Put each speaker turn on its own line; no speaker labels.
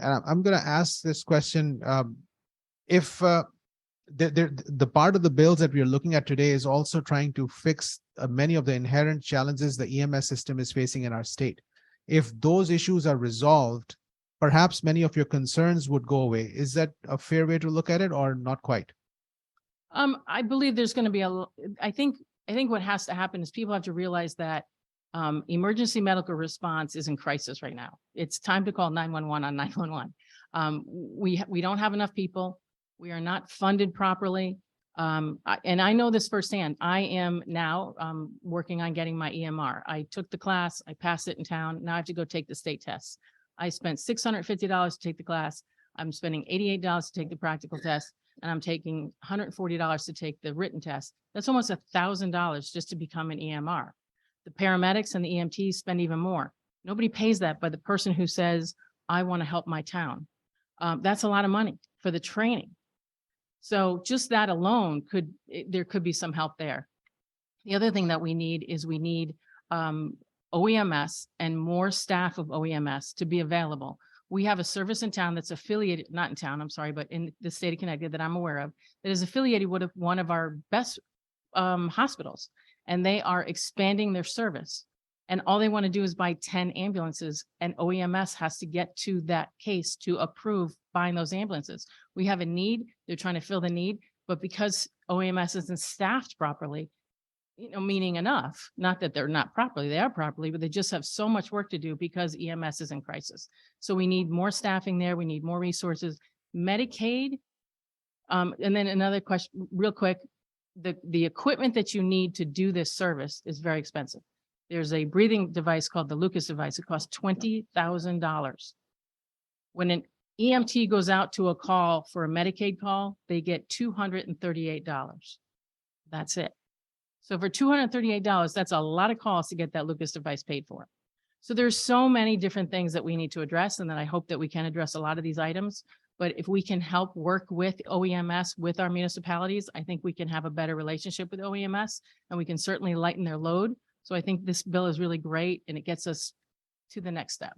And I'm going to ask this question. If the part of the bills that we are looking at today is also trying to fix many of the inherent challenges the EMS system is facing in our state. If those issues are resolved, perhaps many of your concerns would go away. Is that a fair way to look at it, or not quite?
I believe there's going to be I think what has to happen is people have to realize that emergency medical response is in crisis right now. It's time to call 911 on 911. We don't have enough people. We are not funded properly. And I know this firsthand. I am now working on getting my EMR. I took the class, I passed it in town. Now I have to go take the state tests. I spent $650 to take the class. I'm spending $88 to take the practical test, and I'm taking $140 to take the written test. That's almost $1,000 just to become an EMR. The paramedics and the EMTs spend even more. Nobody pays that, but the person who says, I want to help my town. That's a lot of money for the training. So just that alone there could be some help there. The other thing that we need is OEMS and more staff of OEMS to be available. We have a service in town that's affiliated, not in town, I'm sorry, but in the state of Connecticut that I'm aware of, that is affiliated with one of our best hospitals, and they are expanding their service. And all they want to do is buy 10 ambulances, and OEMS has to get to that case to approve buying those ambulances. We have a need, they're trying to fill the need, but because OEMS isn't staffed properly, meaning enough, not that they're not properly, they are properly, but they just have so much work to do because EMS is in crisis. So we need more staffing there. We need more resources. Medicaid. And then another question real quick, the equipment that you need to do this service is very expensive. There's a breathing device called the Lucas device. It costs $20,000. When an EMT goes out to a call for a Medicaid call, they get $238. That's it. So for $238, that's a lot of calls to get that Lucas device paid for. So there's so many different things that we need to address, and that I hope that we can address a lot of these items. But if we can help work with OEMS, with our municipalities, I think we can have a better relationship with OEMS, and we can certainly lighten their load. So I think this bill is really great, and it gets us to the next step.